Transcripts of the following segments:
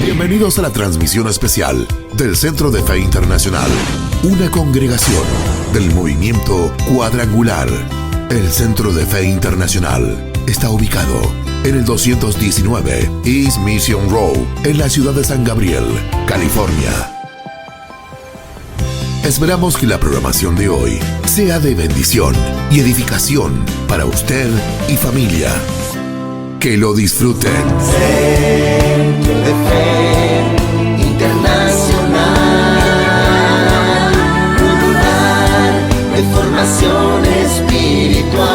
Bienvenidos a la transmisión especial del Centro de Fe Internacional, una congregación del movimiento Cuadrangular. El Centro de Fe Internacional está ubicado en el 219 East Mission Road, en la ciudad de San Gabriel, California. Esperamos que la programación de hoy sea de bendición y edificación para usted y familia. Que lo disfruten. Centro de Fe Internacional, un lugar de formación espiritual.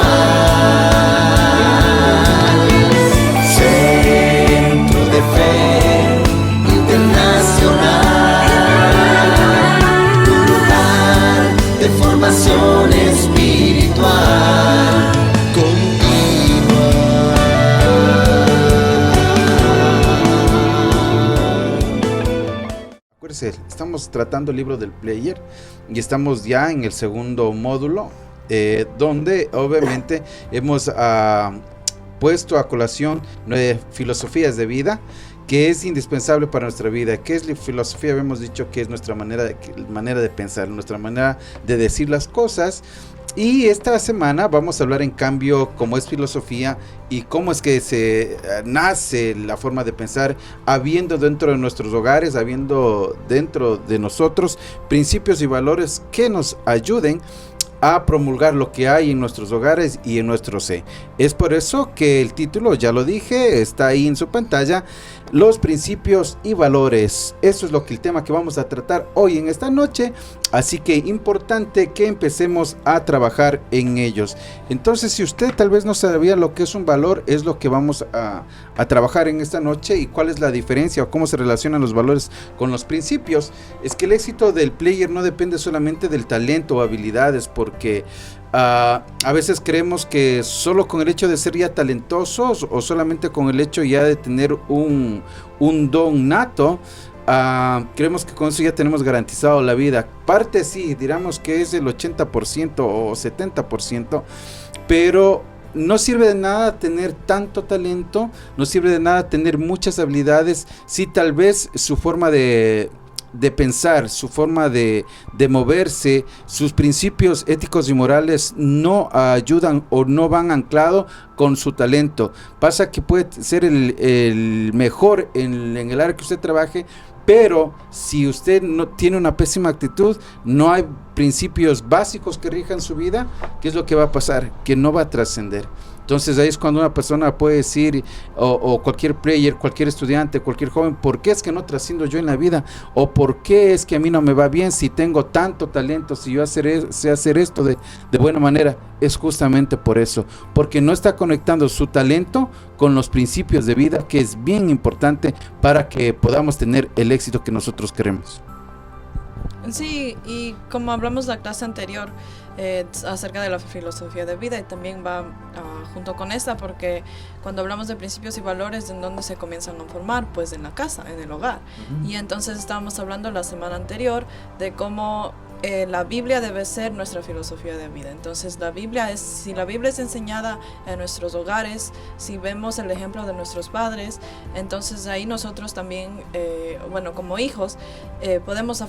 Centro de Fe Internacional, un lugar de formación espiritual. Estamos tratando el libro del Player y estamos ya en el segundo módulo, donde obviamente hemos puesto a colación 9 filosofías de vida que es indispensable para nuestra vida. ¿Qué es la filosofía? Hemos dicho que es nuestra manera de pensar, nuestra manera de decir las cosas. Y esta semana vamos a hablar en cambio cómo es filosofía y cómo es que se nace la forma de pensar, habiendo dentro de nuestros hogares, habiendo dentro de nosotros principios y valores que nos ayuden a promulgar lo que hay en nuestros hogares y en nuestro ser. Es por eso que el título, ya lo dije, está ahí en su pantalla, los principios y valores. Eso es el tema que vamos a tratar hoy en esta noche, así que importante que empecemos a trabajar en ellos. Entonces, si usted tal vez no sabía lo que es un valor, es lo que vamos a trabajar en esta noche. Y cuál es la diferencia o cómo se relacionan los valores con los principios. Es que el éxito del player no depende solamente del talento o habilidades, porque a veces creemos que solo con el hecho de ser ya talentosos o solamente con el hecho ya de tener un don nato, creemos que con eso ya tenemos garantizado la vida. Parte sí, diríamos que es el 80% o 70%, pero no sirve de nada tener tanto talento, no sirve de nada tener muchas habilidades si tal vez su forma de pensar, su forma de moverse, sus principios éticos y morales no ayudan o no van anclado con su talento. Pasa que puede ser el mejor en el área que usted trabaje, pero si usted no tiene una pésima actitud, no hay principios básicos que rijan su vida, ¿qué es lo que va a pasar? Que no va a trascender. Entonces ahí es cuando una persona puede decir, o cualquier player, cualquier estudiante, cualquier joven, ¿por qué es que no trasciendo yo en la vida? ¿O por qué es que a mí no me va bien si tengo tanto talento, si yo sé hacer esto de buena manera? Es justamente por eso, porque no está conectando su talento con los principios de vida, que es bien importante para que podamos tener el éxito que nosotros queremos. Sí, y como hablamos la clase anterior acerca de la filosofía de vida, y también va junto con esta, porque cuando hablamos de principios y valores, ¿en dónde se comienzan a formar? Pues en la casa, en el hogar. Y entonces estábamos hablando la semana anterior de cómo la Biblia debe ser nuestra filosofía de vida. Entonces si la Biblia es enseñada en nuestros hogares, si vemos el ejemplo de nuestros padres, entonces ahí nosotros también, como hijos, podemos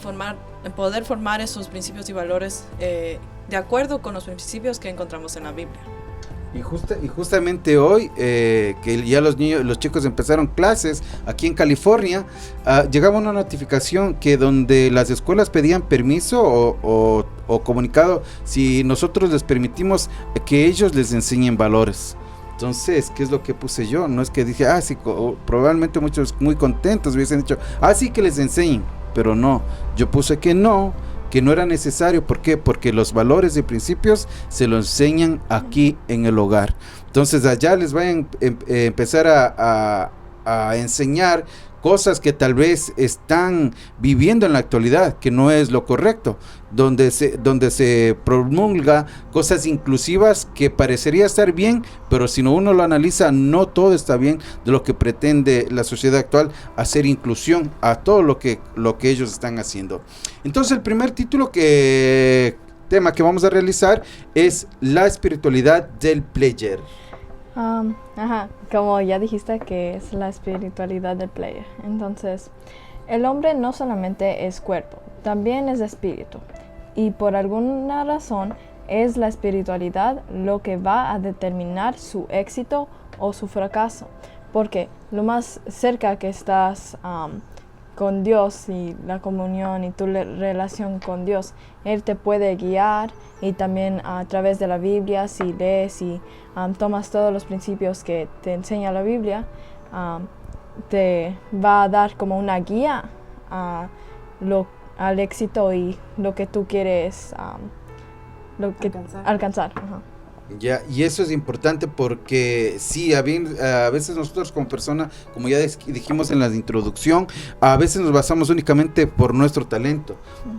poder formar esos principios y valores de acuerdo con los principios que encontramos en la Biblia. Y justamente hoy, que ya los chicos empezaron clases aquí en California, llegaba una notificación que donde las escuelas pedían permiso o comunicado si nosotros les permitimos que ellos les enseñen valores. Entonces, ¿qué es lo que puse yo? No es que dije, sí, probablemente muchos muy contentos hubiesen dicho, sí, que les enseñen, pero no, yo puse que no era necesario. ¿Por qué? Porque los valores y principios se los enseñan aquí en el hogar. Entonces allá les vayan a empezar a enseñar cosas que tal vez están viviendo en la actualidad, que no es lo correcto, donde se promulga cosas inclusivas que parecería estar bien, pero si uno lo analiza, no todo está bien de lo que pretende la sociedad actual, hacer inclusión a todo lo que ellos están haciendo. Entonces el primer tema que vamos a realizar es la espiritualidad del player. Como ya dijiste que es la espiritualidad del player. Entonces, el hombre no solamente es cuerpo, también es espíritu. Y por alguna razón es la espiritualidad lo que va a determinar su éxito o su fracaso. Porque lo más cerca que estás con Dios y la comunión y tu relación con Dios, Él te puede guiar, y también a través de la Biblia, si lees y tomas todos los principios que te enseña la Biblia, te va a dar como una guía al éxito y lo que tú quieres alcanzar. Ya, y eso es importante porque sí, a veces nosotros como persona, como ya dijimos en la introducción, a veces nos basamos únicamente por nuestro talento,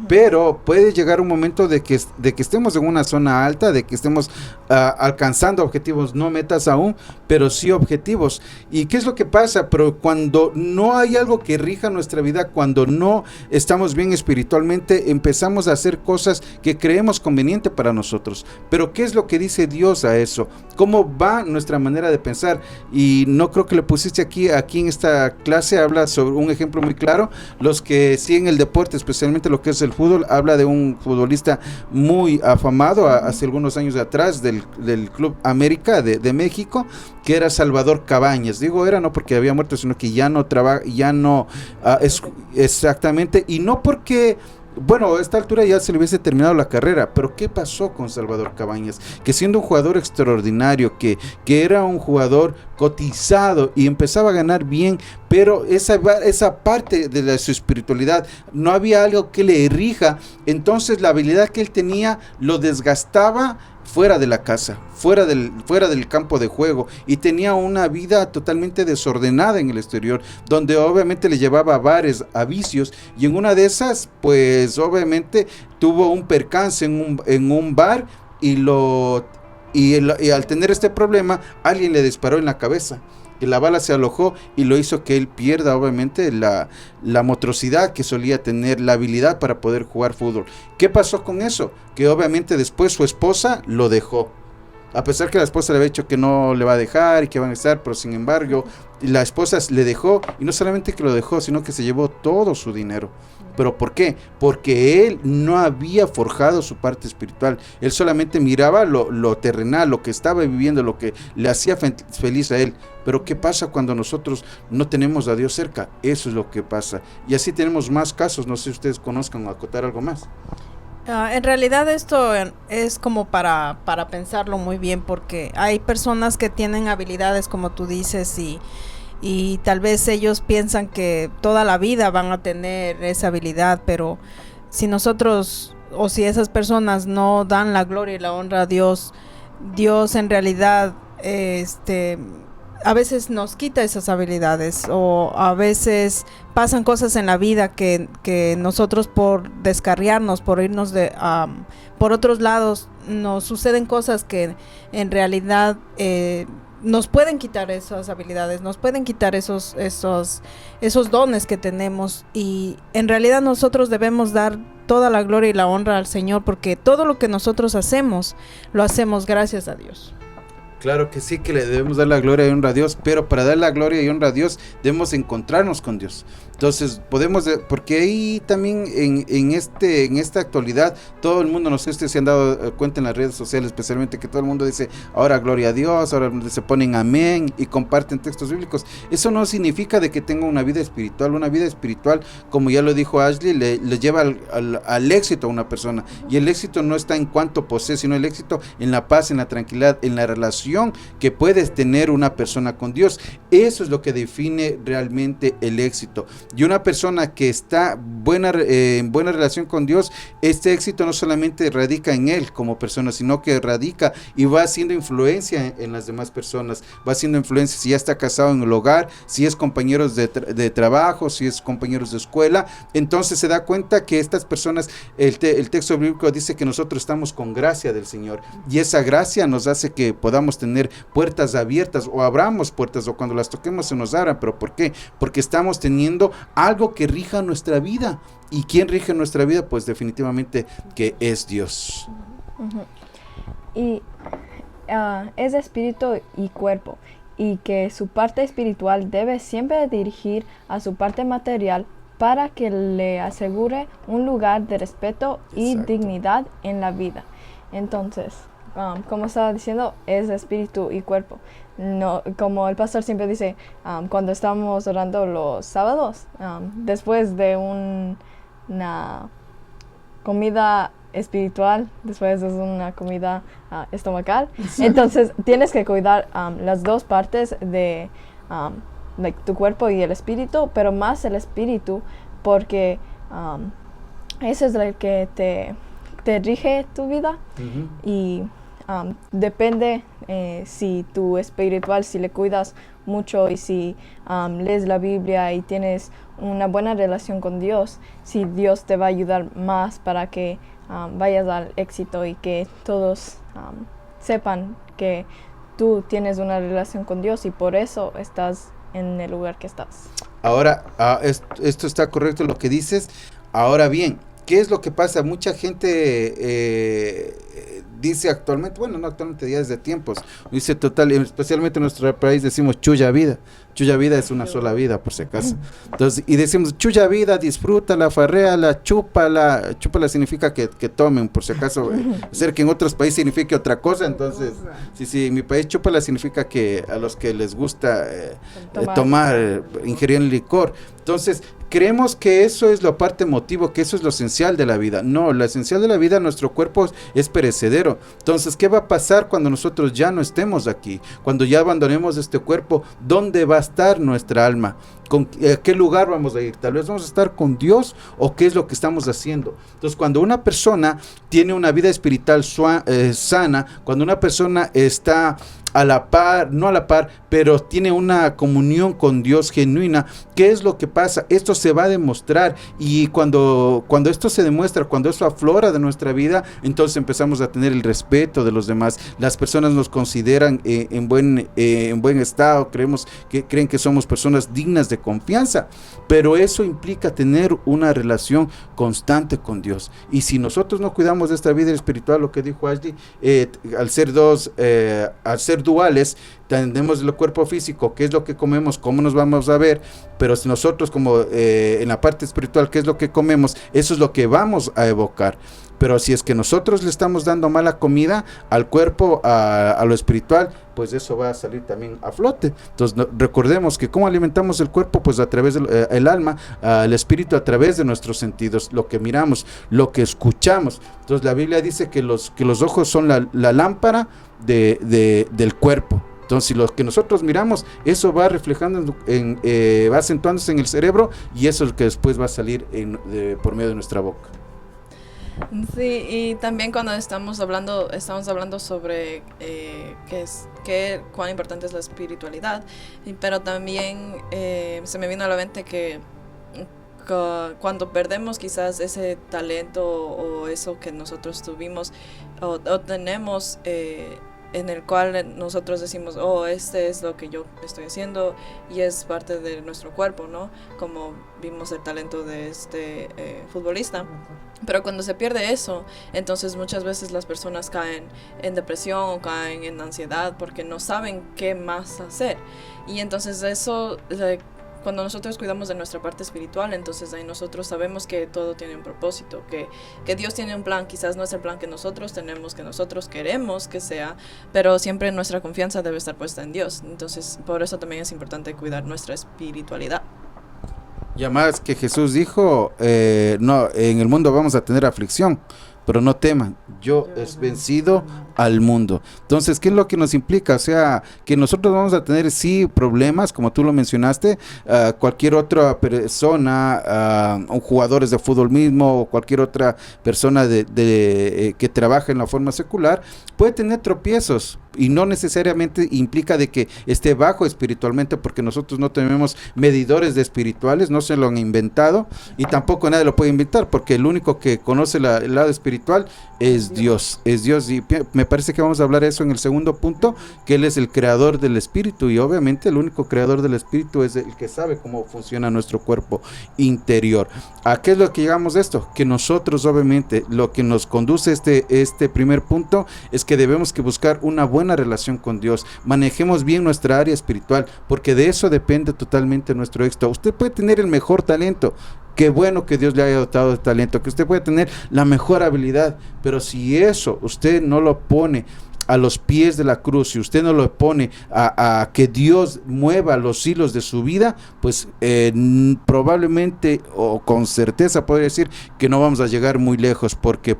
pero puede llegar un momento de que estemos en una zona alta, de que estemos alcanzando objetivos, no metas aún, pero sí objetivos. ¿Y qué es lo que pasa? Pero cuando no hay algo que rija nuestra vida, cuando no estamos bien espiritualmente, empezamos a hacer cosas que creemos conveniente para nosotros. Pero ¿qué es lo que dice Dios a eso? ¿Cómo va nuestra manera de pensar? Y no creo que le pusiste aquí en esta clase, habla sobre un ejemplo muy claro. Los que siguen el deporte, especialmente lo que es el fútbol, habla de un futbolista muy afamado hace algunos años atrás del Club América de México, que era Salvador Cabañas. Digo era no porque había muerto, sino que ya no trabaja, exactamente, y no porque bueno, a esta altura ya se le hubiese terminado la carrera, pero ¿qué pasó con Salvador Cabañas? Que siendo un jugador extraordinario, que era un jugador cotizado y empezaba a ganar bien, pero esa parte de su espiritualidad, no había algo que le rija, entonces la habilidad que él tenía lo desgastaba fuera de la casa, fuera del campo de juego, y tenía una vida totalmente desordenada en el exterior, donde obviamente le llevaba a bares, a vicios, y en una de esas, pues obviamente tuvo un percance en un bar, y al tener este problema, alguien le disparó en la cabeza. Y la bala se alojó y lo hizo que él pierda obviamente la motricidad que solía tener, la habilidad para poder jugar fútbol. ¿Qué pasó con eso? Que obviamente después su esposa lo dejó. A pesar que la esposa le había dicho que no le va a dejar y que van a estar, pero sin embargo la esposa le dejó, y no solamente que lo dejó, sino que se llevó todo su dinero. ¿Pero por qué? Porque él no había forjado su parte espiritual. Él solamente miraba lo terrenal, lo que estaba viviendo, lo que le hacía feliz a él. Pero ¿qué pasa cuando nosotros no tenemos a Dios cerca? Eso es lo que pasa. Y así tenemos más casos. No sé si ustedes conozcan o acotar algo más. En realidad esto es como para pensarlo muy bien, porque hay personas que tienen habilidades, como tú dices, y tal vez ellos piensan que toda la vida van a tener esa habilidad, pero si nosotros o si esas personas no dan la gloria y la honra a Dios, Dios en realidad a veces nos quita esas habilidades, o a veces pasan cosas en la vida que nosotros por descarriarnos, por irnos por otros lados, nos suceden cosas que en realidad nos pueden quitar esas habilidades, nos pueden quitar esos dones que tenemos, y en realidad nosotros debemos dar toda la gloria y la honra al Señor, porque todo lo que nosotros hacemos, lo hacemos gracias a Dios. Claro que sí, que le debemos dar la gloria y honra a Dios, pero para dar la gloria y honra a Dios debemos encontrarnos con Dios. Entonces porque ahí también en esta actualidad todo el mundo, no sé si se han dado cuenta en las redes sociales especialmente, que todo el mundo dice ahora gloria a Dios, ahora se ponen amén y comparten textos bíblicos. Eso no significa de que tenga una vida espiritual. Una vida espiritual, como ya lo dijo Ashley, le lleva al éxito a una persona, y el éxito no está en cuánto posee, sino el éxito en la paz, en la tranquilidad, en la relación que puedes tener una persona con Dios. Eso es lo que define realmente el éxito. Y una persona que está en buena relación con Dios, este éxito no solamente radica en él como persona, sino que radica y va haciendo influencia en las demás personas, va haciendo influencia si ya está casado en el hogar, si es compañeros de trabajo, si es compañeros de escuela. Entonces se da cuenta que estas personas, el texto bíblico dice que nosotros estamos con gracia del Señor, y esa gracia nos hace que podamos tener puertas abiertas, o abramos puertas, o cuando las toquemos se nos abran. ¿Pero por qué? Porque estamos teniendo algo que rija nuestra vida. ¿Y quién rige nuestra vida? Pues definitivamente que es Dios. Y es espíritu y cuerpo, y que su parte espiritual debe siempre dirigir a su parte material para que le asegure un lugar de respeto y Exacto. dignidad en la vida. Entonces, como estaba diciendo, es espíritu y cuerpo. No, como el pastor siempre dice, cuando estamos orando los sábados, después de una comida espiritual, después de una comida estomacal, entonces tienes que cuidar las dos partes de tu cuerpo y el espíritu, pero más el espíritu, porque eso es el que te rige tu vida. Y depende si tu espiritual, si le cuidas mucho y si lees la Biblia y tienes una buena relación con Dios, si Dios te va a ayudar más para que vayas al éxito y que todos sepan que tú tienes una relación con Dios y por eso estás en el lugar que estás. Ahora, esto está correcto lo que dices. Ahora bien, ¿qué es lo que pasa? Mucha gente dice actualmente, bueno, no actualmente, ya desde tiempos, dice total, especialmente en nuestro país decimos chulla vida. Chulla vida es una sola vida, por si acaso. Entonces, y decimos chulla vida, disfrútala, farréala, chúpala. Chúpala significa que tomen, por si acaso. Ser que en otros países signifique otra cosa. Entonces, sí, en mi país chúpala significa que a los que les gusta tomar, ingerir licor. Entonces, creemos que eso es la parte emotiva, que eso es lo esencial de la vida. No, lo esencial de la vida, nuestro cuerpo es perecedero. Entonces, ¿qué va a pasar cuando nosotros ya no estemos aquí? Cuando ya abandonemos este cuerpo, ¿dónde va a estar nuestra alma? ¿A qué lugar vamos a ir? Tal vez vamos a estar con Dios, o qué es lo que estamos haciendo. Entonces, cuando una persona tiene una vida espiritual sana, cuando una persona está a la par, no a la par, pero tiene una comunión con Dios genuina, ¿qué es lo que pasa? Esto se va a demostrar, y cuando esto se demuestra, cuando esto aflora de nuestra vida, entonces empezamos a tener el respeto de los demás. Las personas nos consideran en buen estado, creen que somos personas dignas de confianza, pero eso implica tener una relación constante con Dios. Y si nosotros no cuidamos de esta vida espiritual, lo que dijo Ashley, al ser duales, tenemos el cuerpo físico, qué es lo que comemos, cómo nos vamos a ver, pero si nosotros como en la parte espiritual, qué es lo que comemos, eso es lo que vamos a evocar. Pero si es que nosotros le estamos dando mala comida al cuerpo, a lo espiritual, pues eso va a salir también a flote. Entonces recordemos que cómo alimentamos el cuerpo, pues a través del alma, el espíritu a través de nuestros sentidos, lo que miramos, lo que escuchamos. Entonces la Biblia dice que los ojos son la lámpara del cuerpo. Entonces, si lo que nosotros miramos, eso va reflejando, va acentuándose en el cerebro, y eso es lo que después va a salir por medio de nuestra boca. Sí, y también cuando estamos hablando sobre cuán importante es la espiritualidad, pero también se me vino a la mente que cuando perdemos quizás ese talento o eso que nosotros tuvimos o tenemos, en el cual nosotros decimos, este es lo que yo estoy haciendo y es parte de nuestro cuerpo, ¿no? Como vimos el talento de este futbolista. Pero cuando se pierde eso, entonces muchas veces las personas caen en depresión o caen en ansiedad porque no saben qué más hacer. Y entonces eso, cuando nosotros cuidamos de nuestra parte espiritual, entonces ahí nosotros sabemos que todo tiene un propósito, que Dios tiene un plan. Quizás no es el plan que nosotros tenemos, que nosotros queremos que sea, pero siempre nuestra confianza debe estar puesta en Dios. Entonces por eso también es importante cuidar nuestra espiritualidad. Y además que Jesús dijo, no, en el mundo vamos a tener aflicción, pero no teman, yo he vencido al mundo. Entonces, ¿qué es lo que nos implica? O sea, que nosotros vamos a tener sí problemas, como tú lo mencionaste, cualquier otra persona, jugadores de fútbol mismo, o cualquier otra persona que trabaja en la forma secular, puede tener tropiezos, y no necesariamente implica de que esté bajo espiritualmente, porque nosotros no tenemos medidores de espirituales, no se lo han inventado, y tampoco nadie lo puede inventar, porque el único que conoce el lado espiritual es Dios, y me parece que vamos a hablar de eso en el segundo punto, que Él es el creador del espíritu, y obviamente el único creador del espíritu es el que sabe cómo funciona nuestro cuerpo interior. ¿A qué es lo que llegamos de esto? Que nosotros, obviamente, lo que nos conduce este primer punto es que debemos que buscar una buena relación con Dios. Manejemos bien nuestra área espiritual, porque de eso depende totalmente nuestro éxito. Usted puede tener el mejor talento. Qué bueno que Dios le haya dotado de talento, que usted puede tener la mejor habilidad, pero si eso usted no lo pone a los pies de la cruz, si usted no lo pone a que Dios mueva los hilos de su vida, pues probablemente o con certeza podría decir que no vamos a llegar muy lejos, porque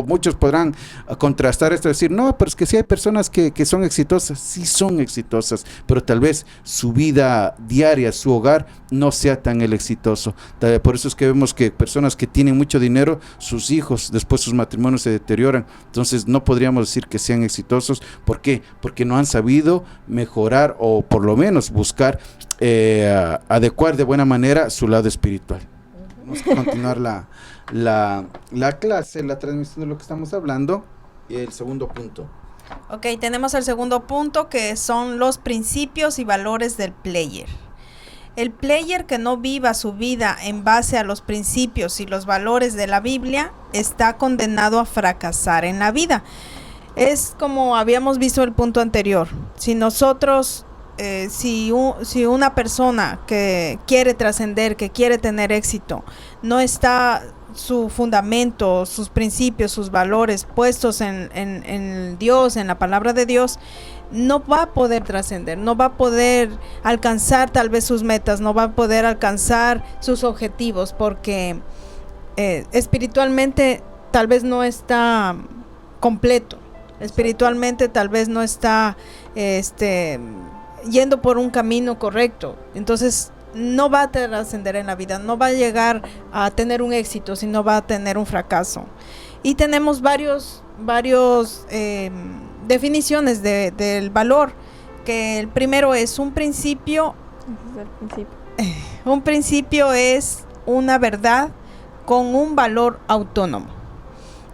muchos podrán contrastar esto y decir, no, pero es que sí hay personas que son exitosas, sí son exitosas, pero tal vez su vida diaria, su hogar no sea tan el exitoso. Por eso es que vemos que personas que tienen mucho dinero, sus hijos, después sus matrimonios se deterioran. Entonces no podríamos decir que sean exitosos. ¿Por qué? Porque no han sabido mejorar, o por lo menos buscar adecuar de buena manera su lado espiritual. Vamos a continuar la clase, la transmisión de lo que estamos hablando, y el segundo punto. Ok, tenemos el segundo punto, que son los principios y valores del player. El player que no viva su vida en base a los principios y los valores de la Biblia está condenado a fracasar en la vida. Es como habíamos visto el punto anterior. Si nosotros, si una persona que quiere trascender, que quiere tener éxito, no está su fundamento, sus principios, sus valores puestos en Dios, en la palabra de Dios, no va a poder trascender, no va a poder alcanzar tal vez sus metas, no va a poder alcanzar sus objetivos, porque espiritualmente tal vez no está completo, espiritualmente tal vez no está yendo por un camino correcto. Entonces no va a trascender en la vida, no va a llegar a tener un éxito, sino va a tener un fracaso. Y tenemos varios definiciones del valor, que el primero es un principio. Un principio es una verdad con un valor autónomo.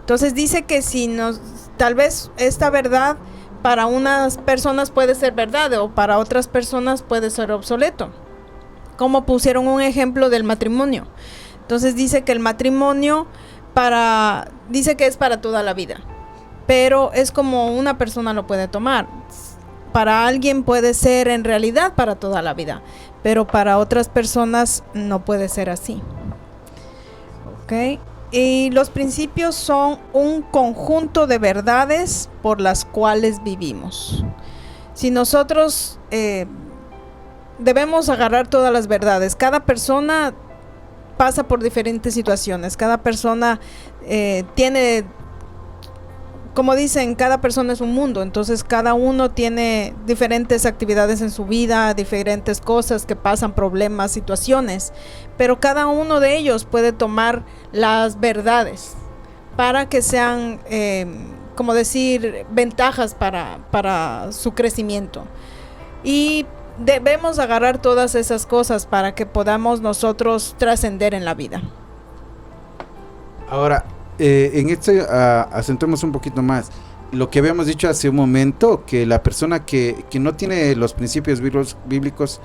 Entonces dice que tal vez esta verdad para unas personas puede ser verdad, o para otras personas puede ser obsoleto. Como pusieron un ejemplo del matrimonio. Entonces dice que el matrimonio dice que es para toda la vida, pero es como una persona lo puede tomar. Para alguien puede ser en realidad para toda la vida, pero para otras personas no puede ser así. ¿Ok? Y los principios son un conjunto de verdades por las cuales vivimos. Si nosotros debemos agarrar todas las verdades, cada persona pasa por diferentes situaciones, cada persona tiene, como dicen, cada persona es un mundo, entonces cada uno tiene diferentes actividades en su vida, diferentes cosas que pasan, problemas, situaciones, pero cada uno de ellos puede tomar las verdades para que sean, como decir, ventajas para su crecimiento. Y debemos agarrar todas esas cosas para que podamos nosotros trascender en la vida. Ahora, en esto acentuemos un poquito más. Lo que habíamos dicho hace un momento, que la persona que no tiene los principios bíblicos,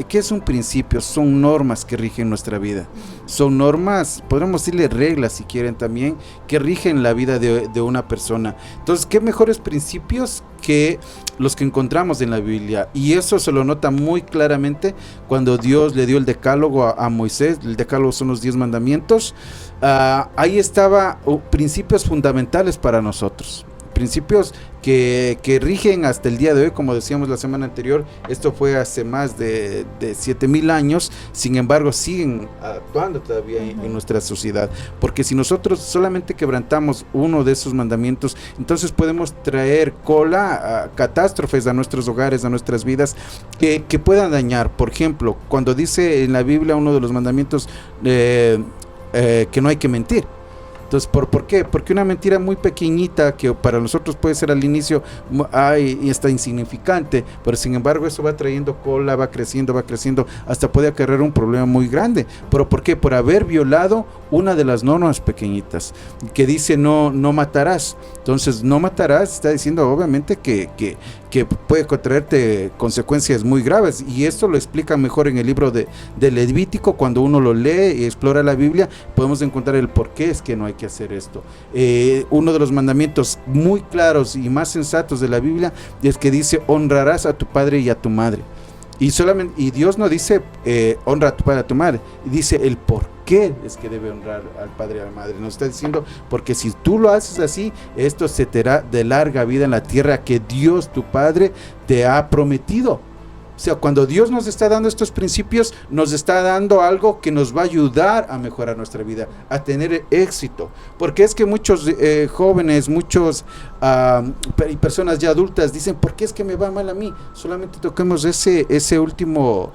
¿qué es un principio? Son normas que rigen nuestra vida. Son normas, podríamos decirle reglas si quieren también, que rigen la vida de una persona. Entonces, ¿qué mejores principios que los que encontramos en la Biblia? Y eso se lo nota muy claramente cuando Dios le dio el decálogo a Moisés. El decálogo son los 10 mandamientos. Ahí estaba principios fundamentales para nosotros. Principios que rigen hasta el día de hoy, como decíamos la semana anterior. Esto fue hace más de 7,000 años, sin embargo siguen actuando todavía en nuestra sociedad, porque si nosotros solamente quebrantamos uno de esos mandamientos, entonces podemos traer catástrofes a nuestros hogares, a nuestras vidas, que puedan dañar. Por ejemplo, cuando dice en la Biblia uno de los mandamientos que no hay que mentir. Entonces, ¿por qué? Porque una mentira muy pequeñita, que para nosotros puede ser al inicio y está insignificante, pero sin embargo eso va trayendo cola, va creciendo, hasta puede acarrear un problema muy grande. ¿Pero por qué? Por haber violado una de las normas pequeñitas que dice no matarás. Entonces, no matarás está diciendo obviamente que puede traerte consecuencias muy graves, y esto lo explica mejor en el libro de Levítico. Cuando uno lo lee y explora la Biblia, podemos encontrar el por qué es que no hay que hacer esto. Uno de los mandamientos muy claros y más sensatos de la Biblia es que dice: honrarás a tu padre y a tu madre. Y Dios no dice honra a tu padre y a tu madre, dice el por qué es que debe honrar al padre y a la madre. Nos está diciendo, porque si tú lo haces así, esto se te hará de larga vida en la tierra que Dios tu Padre te ha prometido. O sea, cuando Dios nos está dando estos principios, nos está dando algo que nos va a ayudar a mejorar nuestra vida, a tener éxito. Porque es que muchos jóvenes, muchos personas ya adultas dicen: ¿por qué es que me va mal a mí? Solamente toquemos ese último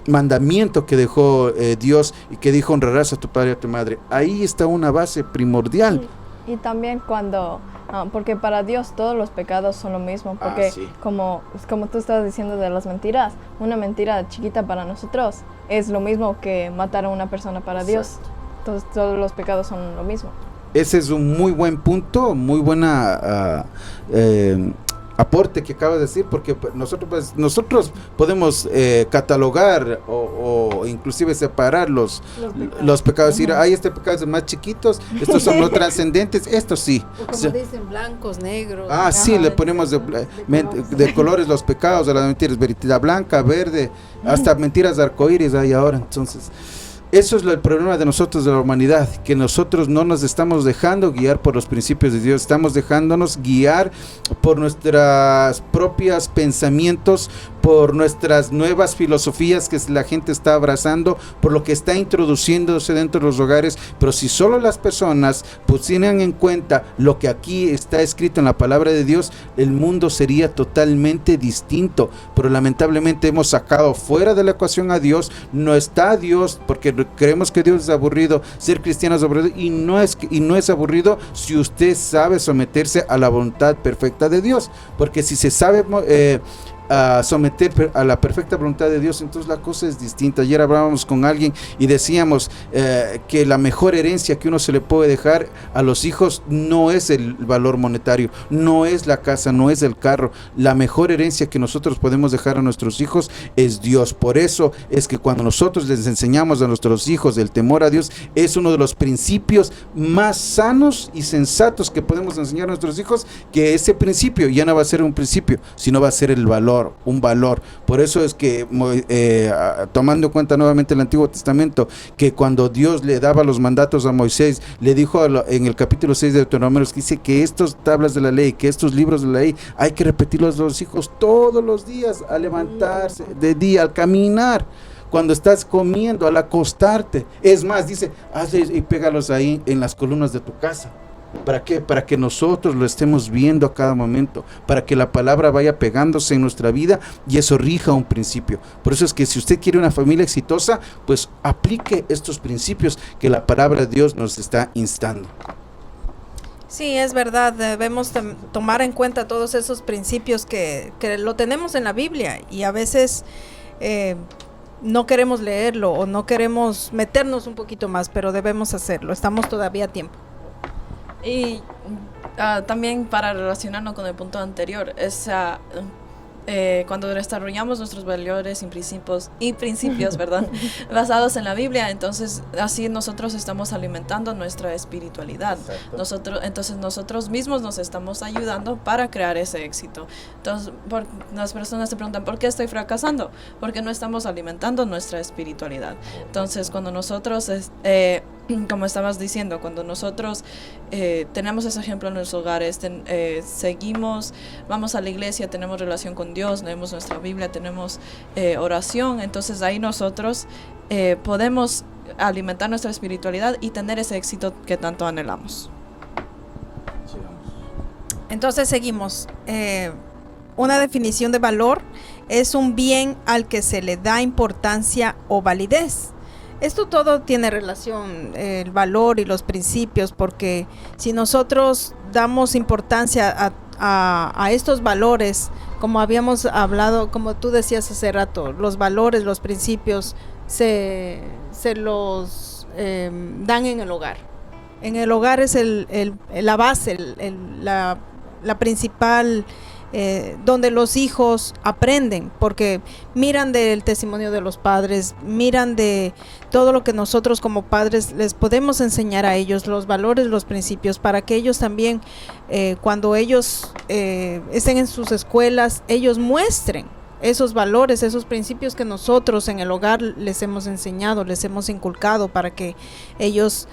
mandamiento que dejó Dios, y que dijo: honrarás a tu padre y a tu madre. Ahí está una base primordial. Y también cuando, porque para Dios todos los pecados son lo mismo, porque sí. como tú estabas diciendo de las mentiras, una mentira chiquita para nosotros es lo mismo que matar a una persona para Dios. Entonces todos los pecados son lo mismo. Ese es un muy buen punto, muy buena aporte que acabas de decir, porque nosotros podemos catalogar o inclusive separar los pecados, decir: ay, este pecado es de más chiquitos, estos son no trascendentes, estos sí. O como dicen, blancos, negros. Sí, le ponemos de colores los pecados, de las mentiras: mentira blanca, verde, hasta mentiras de arcoíris hay ahora. Entonces, eso es el problema de nosotros, de la humanidad, que nosotros no nos estamos dejando guiar por los principios de Dios, estamos dejándonos guiar por nuestros propios pensamientos, por nuestras nuevas filosofías que la gente está abrazando, por lo que está introduciéndose dentro de los hogares. Pero si solo las personas pusieran en cuenta lo que aquí está escrito en la palabra de Dios, el mundo sería totalmente distinto. Pero lamentablemente hemos sacado fuera de la ecuación a Dios. No está Dios, porque creemos que Dios es aburrido. Ser cristiano es aburrido, y no es aburrido si usted sabe someterse a la voluntad perfecta de Dios. Porque si se sabe someter a la perfecta voluntad de Dios, entonces la cosa es distinta. Ayer hablábamos con alguien y decíamos que la mejor herencia que uno se le puede dejar a los hijos no es el valor monetario, no es la casa, no es el carro. La mejor herencia que nosotros podemos dejar a nuestros hijos es Dios. Por eso es que cuando nosotros les enseñamos a nuestros hijos el temor a Dios, es uno de los principios más sanos y sensatos que podemos enseñar a nuestros hijos, que ese principio ya no va a ser un principio, sino va a ser el valor, un valor. Por eso es que tomando en cuenta nuevamente el Antiguo Testamento, que cuando Dios le daba los mandatos a Moisés, le dijo en el capítulo 6 de Deuteronomio, que dice que estas tablas de la ley, que estos libros de la ley, hay que repetirlos a los hijos todos los días, al levantarse de día, al caminar, cuando estás comiendo, al acostarte. Es más, dice, hazles y pégalos ahí en las columnas de tu casa. ¿Para qué? Para que nosotros lo estemos viendo a cada momento, para que la palabra vaya pegándose en nuestra vida y eso rija un principio. Por eso es que si usted quiere una familia exitosa, pues aplique estos principios que la palabra de Dios nos está instando. Sí, es verdad, debemos tomar en cuenta todos esos principios que lo tenemos en la Biblia, y a veces no queremos leerlo o no queremos meternos un poquito más, pero debemos hacerlo, estamos todavía a tiempo. Y también para relacionarnos con el punto anterior, es cuando desarrollamos nuestros valores y principios, ¿verdad? basados en la Biblia, entonces así nosotros estamos alimentando nuestra espiritualidad. Nosotros mismos nos estamos ayudando para crear ese éxito. Entonces, las personas se preguntan: ¿por qué estoy fracasando? Porque no estamos alimentando nuestra espiritualidad. Entonces, cuando nosotros como estabas diciendo, cuando nosotros tenemos ese ejemplo en los hogares, seguimos, vamos a la iglesia, tenemos relación con Dios, leemos nuestra Biblia, tenemos oración, entonces ahí nosotros podemos alimentar nuestra espiritualidad y tener ese éxito que tanto anhelamos. Entonces seguimos. Una definición de valor es un bien al que se le da importancia o validez. Esto todo tiene relación, el valor y los principios, porque si nosotros damos importancia a estos valores, como habíamos hablado, como tú decías hace rato, los valores, los principios, se los dan en el hogar. En el hogar es la base, la principal, donde los hijos aprenden, porque miran del testimonio de los padres, miran de todo lo que nosotros como padres les podemos enseñar a ellos, los valores, los principios, para que ellos también, cuando ellos estén en sus escuelas, ellos muestren esos valores, esos principios que nosotros en el hogar les hemos enseñado, les hemos inculcado, para que ellos,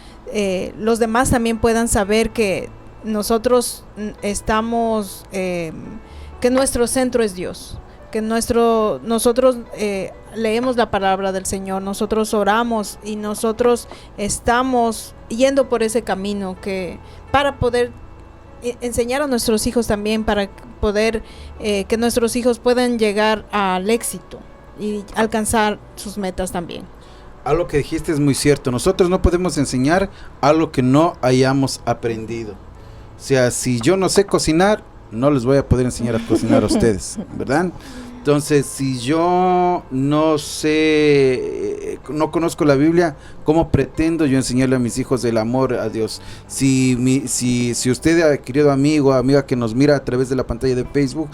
los demás también puedan saber que nosotros estamos, que nuestro centro es Dios, que nosotros leemos la palabra del Señor, nosotros oramos y nosotros estamos yendo por ese camino, que para poder enseñar a nuestros hijos también, para poder que nuestros hijos puedan llegar al éxito y alcanzar sus metas también. Algo que dijiste es muy cierto. Nosotros no podemos enseñar algo que no hayamos aprendido. O sea, si yo no sé cocinar, no les voy a poder enseñar a cocinar a ustedes, ¿verdad? Entonces, si yo no sé, no conozco la Biblia, ¿cómo pretendo yo enseñarle a mis hijos el amor a Dios? Si usted, querido amigo, amiga que nos mira a través de la pantalla de Facebook,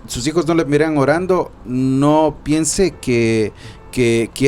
sus hijos no le miran orando, no piense que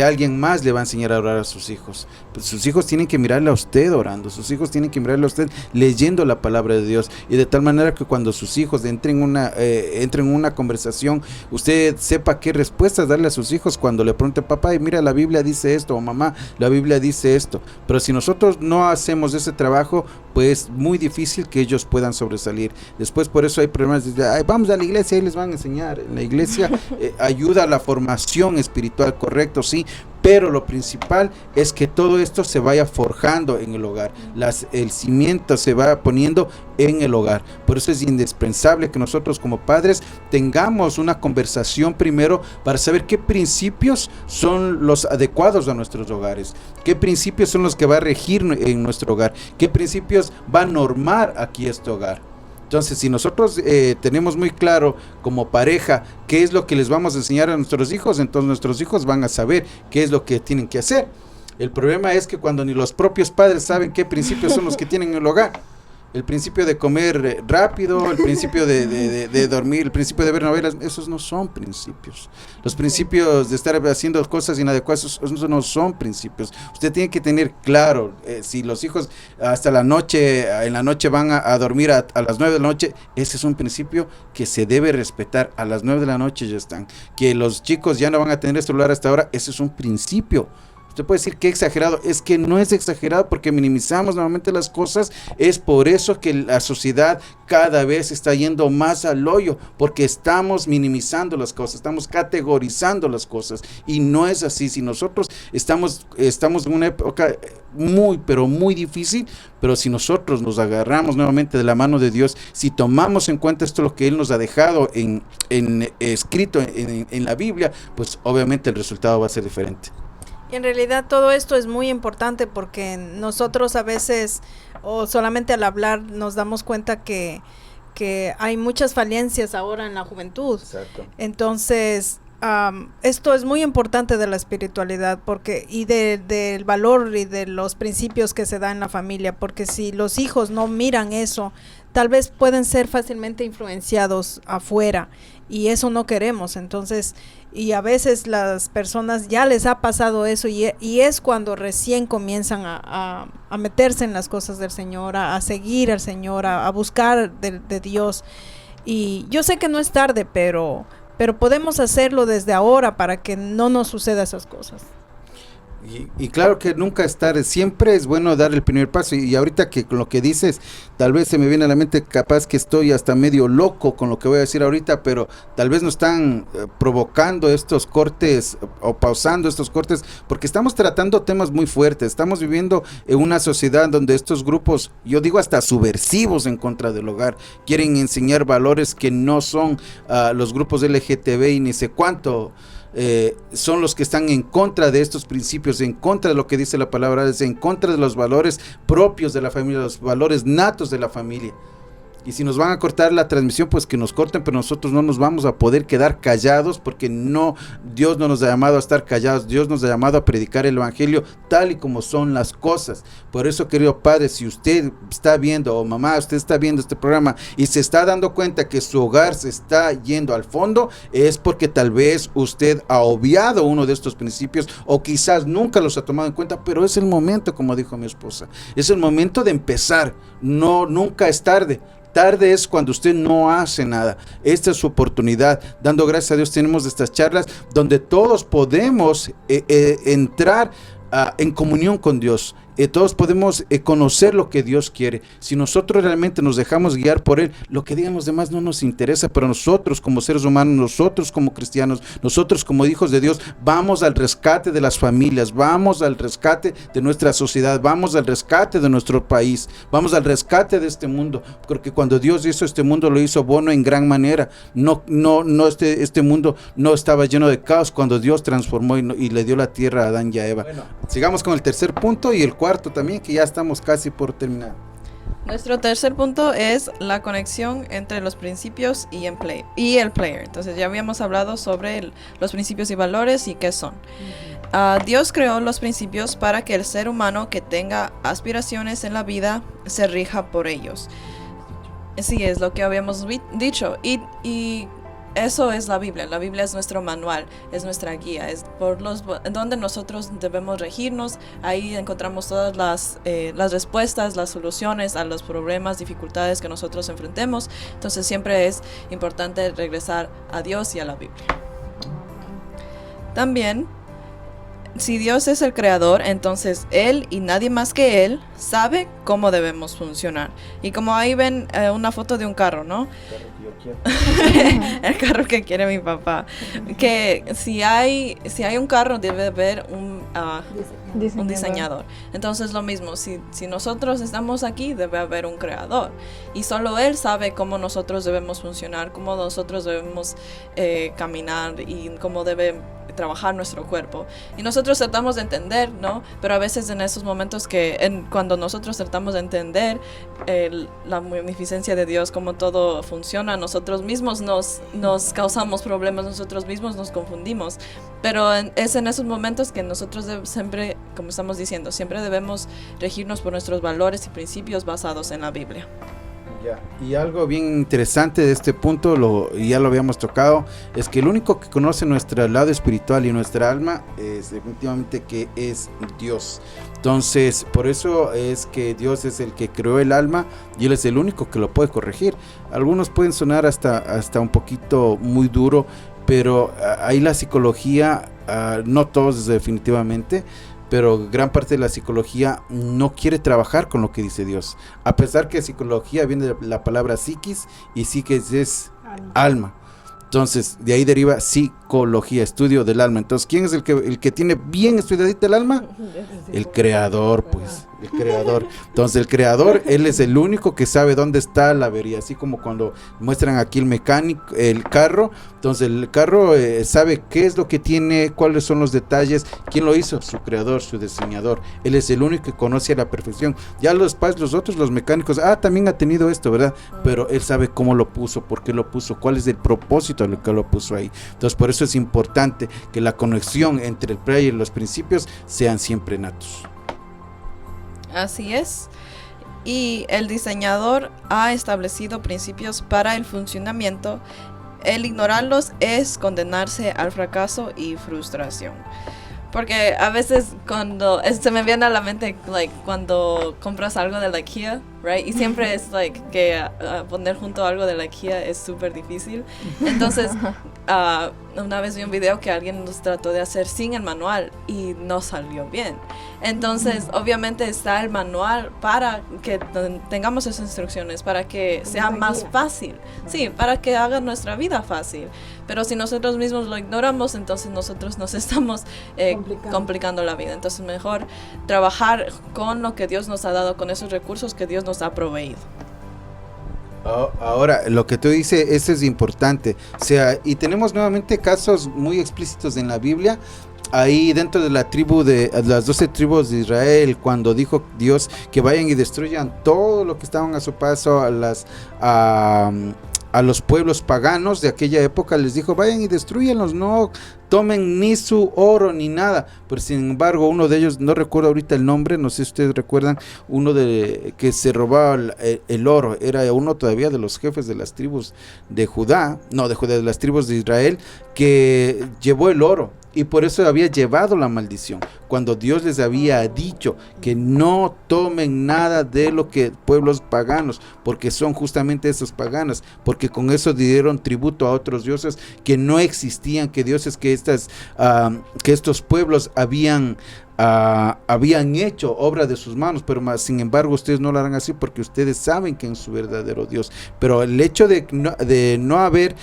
alguien más le va a enseñar a orar a sus hijos. Pues sus hijos tienen que mirarle a usted orando, sus hijos tienen que mirarle a usted leyendo la palabra de Dios, y de tal manera que cuando sus hijos entren en una conversación, usted sepa qué respuestas darle a sus hijos cuando le pregunte: papá, y mira, la Biblia dice esto, o mamá, la Biblia dice esto. Pero si nosotros no hacemos ese trabajo, pues es muy difícil que ellos puedan sobresalir. Después, por eso hay problemas de: ay, vamos a la iglesia, ahí les van a enseñar. En la iglesia ayuda a la formación espiritual, correcto, sí, pero lo principal es que todo esto se vaya forjando en el hogar, el cimiento se va poniendo en el hogar. Por eso es indispensable que nosotros como padres tengamos una conversación primero para saber qué principios son los adecuados a nuestros hogares, qué principios son los que va a regir en nuestro hogar, qué principios va a normar aquí este hogar. Entonces, si nosotros tenemos muy claro como pareja qué es lo que les vamos a enseñar a nuestros hijos, entonces nuestros hijos van a saber qué es lo que tienen que hacer. El problema es que cuando ni los propios padres saben qué principios son los que tienen en el hogar, el principio de comer rápido, el principio de dormir, el principio de ver novelas, esos no son principios. Los principios de estar haciendo cosas inadecuadas, esos no son principios. Usted tiene que tener claro, si los hijos hasta en la noche van a dormir a las 9 de la noche, ese es un principio que se debe respetar. A las 9 de la noche ya están. Que los chicos ya no van a tener celular hasta ahora, ese es un principio. Usted puede decir que exagerado, es que no es exagerado porque minimizamos nuevamente las cosas. Es por eso que la sociedad cada vez está yendo más al hoyo, porque estamos minimizando las cosas, estamos categorizando las cosas, y no es así. Si nosotros estamos en una época muy, pero muy difícil, pero si nosotros nos agarramos nuevamente de la mano de Dios, si tomamos en cuenta esto, lo que Él nos ha dejado escrito en la Biblia, pues obviamente el resultado va a ser diferente. Y en realidad todo esto es muy importante, porque nosotros a veces, o solamente al hablar, nos damos cuenta que hay muchas falencias ahora en la juventud. Exacto. Entonces, esto es muy importante de la espiritualidad, y del valor y de los principios que se da en la familia, porque si los hijos no miran eso, tal vez pueden ser fácilmente influenciados afuera, y eso no queremos. Entonces, y a veces las personas ya les ha pasado eso, y es cuando recién comienzan a meterse en las cosas del Señor, a seguir al Señor, a buscar de Dios. Y yo sé que no es tarde, pero podemos hacerlo desde ahora para que no nos suceda esas cosas. Y claro que nunca es tarde, siempre es bueno dar el primer paso. Y ahorita que con lo que dices, tal vez se me viene a la mente, capaz que estoy hasta medio loco con lo que voy a decir ahorita, pero tal vez nos están provocando estos cortes o pausando estos cortes, porque estamos tratando temas muy fuertes. Estamos viviendo en una sociedad donde estos grupos, yo digo hasta subversivos en contra del hogar, quieren enseñar valores que no son los grupos LGTB y ni sé cuánto. Son los que están en contra de estos principios, en contra de lo que dice la palabra, en contra de los valores propios de la familia, los valores natos de la familia. Y si nos van a cortar la transmisión, pues que nos corten, pero nosotros no nos vamos a poder quedar callados, porque no, Dios no nos ha llamado a estar callados, Dios nos ha llamado a predicar el evangelio tal y como son las cosas. Por eso, querido padre, si usted está viendo, o mamá, usted está viendo este programa y se está dando cuenta que su hogar se está yendo al fondo, es porque tal vez usted ha obviado uno de estos principios, o quizás nunca los ha tomado en cuenta, pero es el momento, como dijo mi esposa, es el momento de empezar. No, nunca es tarde. Tarde es cuando usted no hace nada. Esta es su oportunidad. Dando gracias a Dios tenemos estas charlas donde todos podemos entrar en comunión con Dios. Todos podemos conocer lo que Dios quiere. Si nosotros realmente nos dejamos guiar por Él, lo que digan los demás no nos interesa, pero nosotros como seres humanos, nosotros como cristianos, nosotros como hijos de Dios, vamos al rescate de las familias, vamos al rescate de nuestra sociedad, vamos al rescate de nuestro país, vamos al rescate de este mundo, porque cuando Dios hizo este mundo, lo hizo bueno en gran manera. Este mundo no estaba lleno de caos cuando Dios transformó y le dio la tierra a Adán y a Eva. Bueno, sigamos con el tercer punto y el cuarto también, que ya estamos casi por terminar. Nuestro tercer punto es la conexión entre los principios y el player. Entonces ya habíamos hablado sobre los principios y valores y qué son. Dios creó los principios para que el ser humano que tenga aspiraciones en la vida se rija por ellos. Sí, es lo que habíamos dicho. Y eso es la Biblia. La Biblia es nuestro manual, es nuestra guía, es donde nosotros debemos regirnos. Ahí encontramos todas las respuestas, las soluciones a los problemas, dificultades que nosotros enfrentemos. Entonces siempre es importante regresar a Dios y a la Biblia. También, si Dios es el creador, entonces Él y nadie más que Él sabe cómo debemos funcionar. Y como ahí ven una foto de un carro, ¿no? El carro que quiere mi papá. Que si hay un carro, debe haber un diseñador. Entonces lo mismo, si nosotros estamos aquí, debe haber un creador. Y solo Él sabe cómo nosotros debemos funcionar, cómo nosotros debemos caminar y cómo debe trabajar nuestro cuerpo. Y nosotros tratamos de entender, ¿no? Pero a veces en esos momentos cuando nosotros tratamos de entender la magnificencia de Dios, cómo todo funciona, nosotros mismos nos causamos problemas, nosotros mismos nos confundimos. Pero es en esos momentos que nosotros siempre, como estamos diciendo, siempre debemos regirnos por nuestros valores y principios basados en la Biblia. Y algo bien interesante de este punto, ya lo habíamos tocado, es que el único que conoce nuestro lado espiritual y nuestra alma es definitivamente que es Dios. Entonces, por eso es que Dios es el que creó el alma y Él es el único que lo puede corregir. Algunos pueden sonar hasta un poquito muy duro, pero ahí la psicología, no todos definitivamente, pero gran parte de la psicología no quiere trabajar con lo que dice Dios, a pesar que psicología viene de la palabra psiquis, y psiquis es alma. Entonces de ahí deriva psicología, estudio del alma. Entonces, ¿quién es el que tiene bien estudiadito el alma? El creador, pues, el creador. Entonces el creador, Él es el único que sabe dónde está la avería. Así como cuando muestran aquí el carro, entonces el carro sabe qué es lo que tiene, cuáles son los detalles, quién lo hizo, su creador, su diseñador. Él es el único que conoce a la perfección. Ya los otros, los mecánicos, también ha tenido esto, ¿verdad? Pero Él sabe cómo lo puso, por qué lo puso, cuál es el propósito de lo que lo puso ahí. Entonces por eso es importante que la conexión entre el player y los principios sean siempre natos. Así es. Y el diseñador ha establecido principios para el funcionamiento. El ignorarlos es condenarse al fracaso y frustración. Porque a veces cuando se me viene a la mente cuando compras algo de la IKEA, right? Y siempre es que poner junto algo de la IKEA es súper difícil. Entonces, una vez vi un video que alguien nos trató de hacer sin el manual y no salió bien. Entonces, obviamente está el manual para que tengamos esas instrucciones, para que sea más fácil. Sí, para que haga nuestra vida fácil. Pero si nosotros mismos lo ignoramos, entonces nosotros nos estamos complicando la vida. Entonces, mejor trabajar con lo que Dios nos ha dado, con esos recursos que Dios nos ha proveído. Ahora, lo que tú dices, eso es importante. O sea, y tenemos nuevamente casos muy explícitos en la Biblia ahí dentro de la tribu de las 12 tribus de Israel, cuando dijo Dios que vayan y destruyan todo lo que estaban a su paso a los pueblos paganos de aquella época, les dijo vayan y destruyanlos, no tomen ni su oro ni nada. Pero sin embargo uno de ellos, no recuerdo ahorita el nombre, no sé si ustedes recuerdan, uno de que se robaba el oro, era uno todavía de los jefes de las tribus de Judá, de las tribus de Israel, que llevó el oro. Y por eso había llevado la maldición, cuando Dios les había dicho que no tomen nada de lo que pueblos paganos, porque son justamente esos paganos, porque con eso dieron tributo a otros dioses que no existían, que dioses que estos pueblos habían hecho obra de sus manos, pero sin embargo ustedes no lo harán así porque ustedes saben que es su verdadero Dios. Pero el hecho de no haber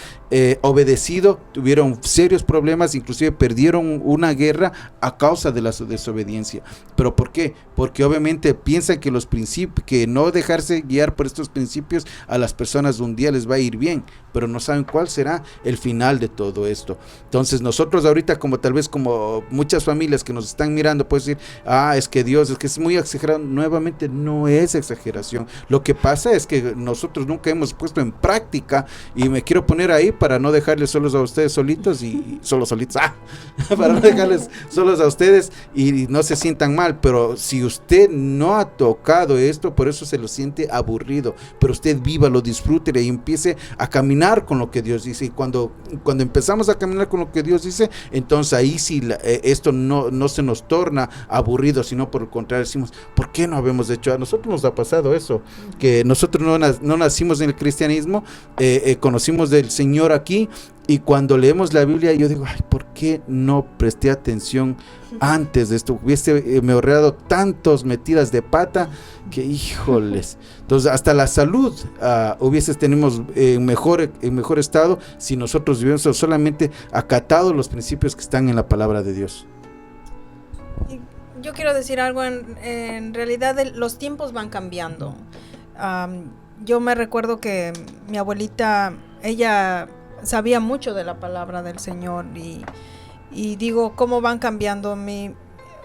obedecido, tuvieron serios problemas, inclusive perdieron una guerra a causa de la desobediencia. ¿Pero por qué? Porque obviamente piensan que los principios, que no dejarse guiar por estos principios a las personas un día les va a ir bien, pero no saben cuál será el final de todo esto. Entonces nosotros ahorita, como tal vez como muchas familias que nos están mirando, pueden decir, es que Dios, es que es muy exagerado. Nuevamente no es exageración. Lo que pasa es que nosotros nunca hemos puesto en práctica, y me quiero poner ahí para no dejarles solos a ustedes solitos para no dejarles solos a ustedes y no se sientan mal. Pero si usted no ha tocado esto, por eso se lo siente aburrido, pero usted viva, lo disfrute y empiece a caminar con lo que Dios dice. Y cuando empezamos a caminar con lo que Dios dice, entonces ahí sí esto no se nos torna aburrido, sino por el contrario decimos, ¿por qué no habemos hecho? A nosotros nos ha pasado eso, que nosotros no nacimos en el cristianismo, conocimos del Señor aquí, y cuando leemos la Biblia yo digo, ¿por qué no presté atención antes de esto? Me ahorrado tantos metidas de pata que híjoles. Entonces hasta la salud tenemos en mejor estado si nosotros hubiéramos solamente acatado los principios que están en la palabra de Dios. Yo quiero decir algo, en realidad los tiempos van cambiando. Yo me recuerdo que mi abuelita, ella sabía mucho de la palabra del Señor, y digo, cómo van cambiando.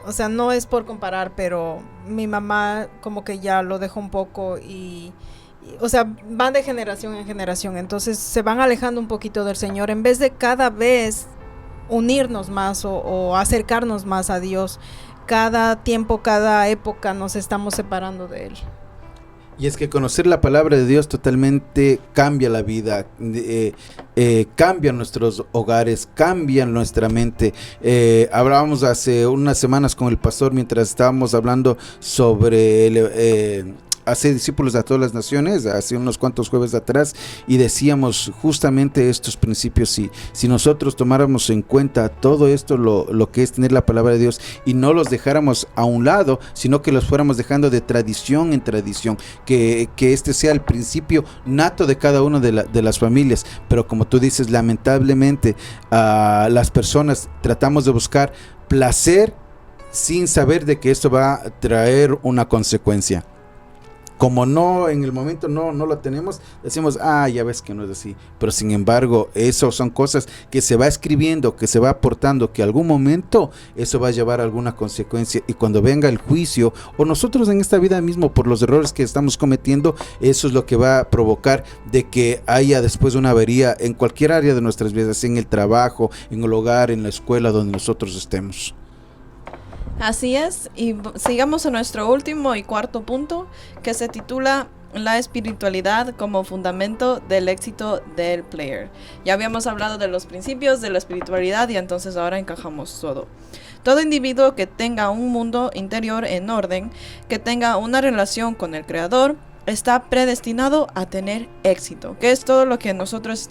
O sea, no es por comparar, pero mi mamá como que ya lo dejó un poco o sea, van de generación en generación, entonces se van alejando un poquito del Señor, en vez de cada vez unirnos más o acercarnos más a Dios. Cada tiempo, cada época nos estamos separando de Él. Y es que conocer la palabra de Dios totalmente cambia la vida, cambia nuestros hogares, cambia nuestra mente. Hablábamos hace unas semanas con el pastor mientras estábamos hablando sobre hacer discípulos a todas las naciones, hace unos cuantos jueves atrás, y decíamos justamente estos principios. Si nosotros tomáramos en cuenta todo esto, lo que es tener la palabra de Dios, y no los dejáramos a un lado, sino que los fuéramos dejando de tradición en tradición, que este sea el principio nato de cada una de las familias. Pero como tú dices, lamentablemente las personas tratamos de buscar placer sin saber de que esto va a traer una consecuencia. Como no, en el momento no lo tenemos, decimos, ya ves que no es así. Pero sin embargo, eso son cosas que se va escribiendo, que se va aportando, que algún momento eso va a llevar a alguna consecuencia. Y cuando venga el juicio, o nosotros en esta vida mismo, por los errores que estamos cometiendo, eso es lo que va a provocar de que haya después una avería en cualquier área de nuestras vidas, en el trabajo, en el hogar, en la escuela, donde nosotros estemos. Así es, y sigamos a nuestro último y cuarto punto, que se titula la espiritualidad como fundamento del éxito del player. Ya habíamos hablado de los principios de la espiritualidad y entonces ahora encajamos todo. Todo individuo que tenga un mundo interior en orden, que tenga una relación con el Creador, está predestinado a tener éxito, que es todo lo que nosotros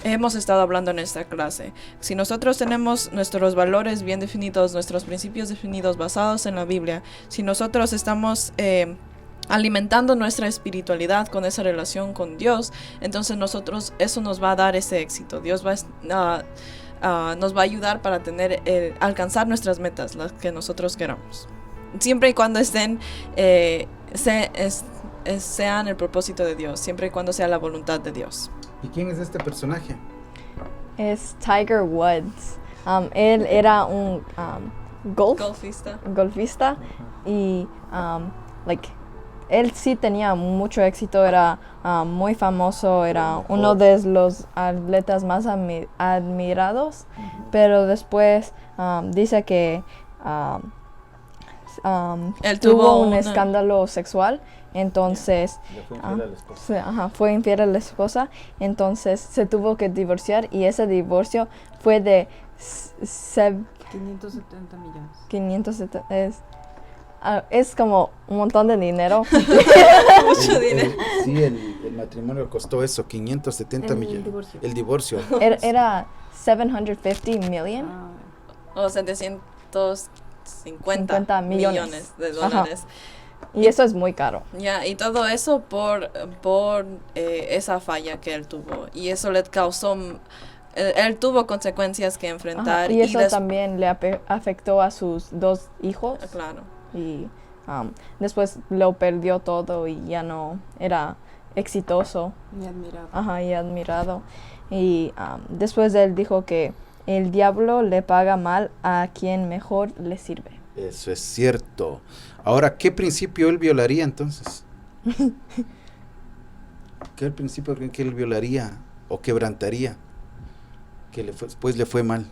hemos estado hablando en esta clase. Si nosotros tenemos nuestros valores bien definidos, nuestros principios definidos basados en la Biblia, si nosotros estamos alimentando nuestra espiritualidad con esa relación con Dios, entonces eso nos va a dar ese éxito. Dios nos va a ayudar para alcanzar nuestras metas, las que nosotros queramos, siempre y cuando sean el propósito de Dios, siempre y cuando sea la voluntad de Dios. ¿Y quién es este personaje? Es Tiger Woods. Él era un Golfista. y él sí tenía mucho éxito, era muy famoso, era uno de los atletas más admirados, pero después dice que Él tuvo tuvo un una- escándalo sexual, entonces fue infiel a la esposa, entonces se tuvo que divorciar y ese divorcio fue de 570 millones. 570, es como un montón de dinero. Mucho dinero. Sí, el matrimonio costó eso, 570 millones. divorcio. El divorcio. Era 750 million. O 750 50 millones. de Ajá. dólares. Y eso es muy caro. Ya, y todo eso por esa falla que él tuvo. Y eso le causó... Él tuvo consecuencias que Ajá, enfrentar. y eso des- también le afectó a sus 2 hijos. Claro. Y después lo perdió todo y ya no era exitoso. Ni admirado. Ajá, y admirado. Y después él dijo que el diablo le paga mal a quien mejor le sirve. Eso es cierto. Ahora, ¿qué principio él violaría entonces? ¿Qué principio creen que él violaría o quebrantaría? Que después le fue mal.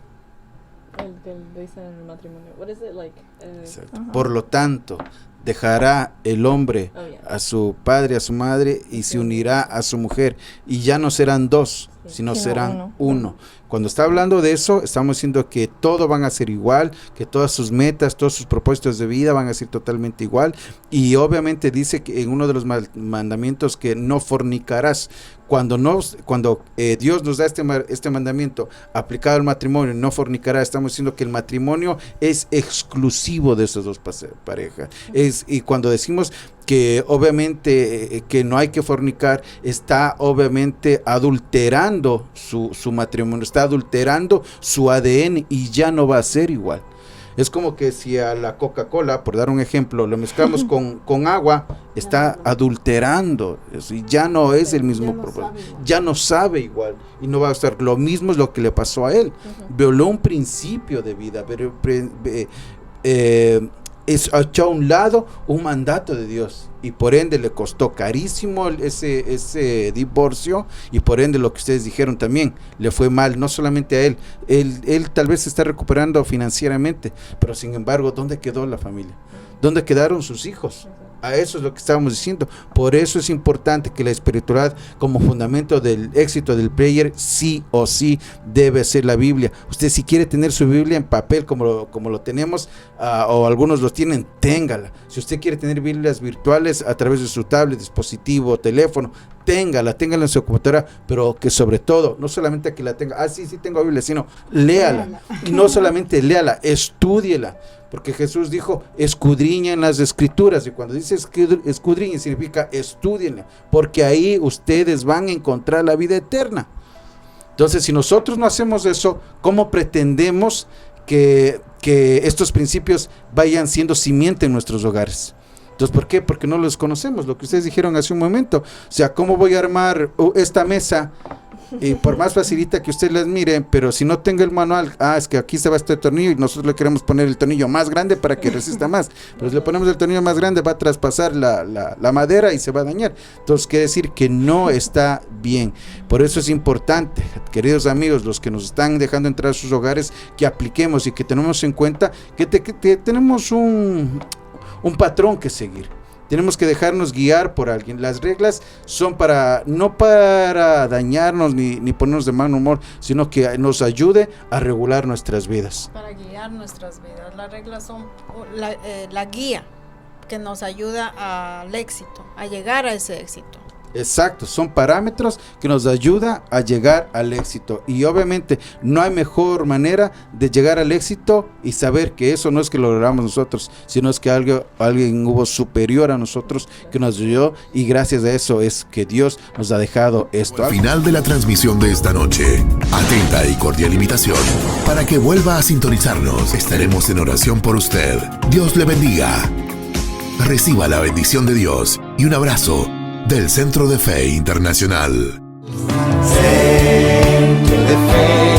El que dice en el matrimonio. What is it like? Exacto. Ajá. Por lo tanto, dejará el hombre Oh, yeah. a su padre, a su madre y se unirá a su mujer. Y ya no serán dos, sino Sino serán uno. uno. Cuando está hablando de eso, estamos diciendo que todo van a ser igual, que todas sus metas, todos sus propósitos de vida van a ser totalmente igual. Y obviamente dice que en uno de los mandamientos que no fornicarás. Cuando Dios nos da este mandamiento aplicado al matrimonio, no fornicará, estamos diciendo que el matrimonio es exclusivo de esas dos parejas. Y cuando decimos que obviamente que no hay que fornicar, está obviamente adulterando su matrimonio, está adulterando su ADN y ya no va a ser igual. Es como que si a la Coca-Cola, por dar un ejemplo, lo mezclamos con agua, está adulterando, y ya no es el mismo problema, ya no sabe igual y no va a estar. Lo mismo es lo que le pasó a él, violó un principio de vida, pero echó a un lado un mandato de Dios y por ende le costó carísimo ese divorcio y por ende lo que ustedes dijeron también, le fue mal, no solamente a él tal vez se está recuperando financieramente, pero sin embargo, ¿dónde quedó la familia? ¿Dónde quedaron sus hijos? A eso es lo que estábamos diciendo. Por eso es importante que la espiritualidad como fundamento del éxito del player sí o sí debe ser la Biblia. Usted si quiere tener su Biblia en papel como lo tenemos, o algunos lo tienen, téngala. Si usted quiere tener Biblias virtuales a través de su tablet, dispositivo, teléfono, téngala en su computadora, pero que sobre todo, no solamente que la tenga, sí tengo Biblia, sino léala. Y no solamente léala, estúdiela. Porque Jesús dijo, escudriñen las escrituras, y cuando dice escudriñen significa estúdienla, porque ahí ustedes van a encontrar la vida eterna. Entonces, si nosotros no hacemos eso, ¿cómo pretendemos que estos principios vayan siendo simiente en nuestros hogares? Entonces, ¿por qué? Porque no los conocemos, lo que ustedes dijeron hace un momento. O sea, ¿cómo voy a armar esta mesa? Y por más facilita que usted las mire, pero si no tengo el manual, es que aquí se va este tornillo y nosotros le queremos poner el tornillo más grande para que resista más, pero si le ponemos el tornillo más grande va a traspasar la madera y se va a dañar. Entonces quiere decir que no está bien. Por eso es importante, queridos amigos, los que nos están dejando entrar a sus hogares, que apliquemos y que tenemos en cuenta que tenemos un patrón que seguir. Tenemos que dejarnos guiar por alguien. Las reglas son no para dañarnos ni ponernos de mal humor, sino que nos ayude a regular nuestras vidas. Para guiar nuestras vidas. Las reglas son la guía que nos ayuda al éxito, a llegar a ese éxito. Exacto, son parámetros que nos ayudan a llegar al éxito. Y obviamente no hay mejor manera de llegar al éxito y saber que eso no es que lo logramos nosotros, sino es que alguien hubo superior a nosotros que nos ayudó, y gracias a eso es que Dios nos ha dejado esto. Al final de la transmisión de esta noche, atenta y cordial invitación para que vuelva a sintonizarnos. Estaremos en oración por usted. Dios le bendiga. Reciba la bendición de Dios y un abrazo del Centro de Fe Internacional. Centro de Fe.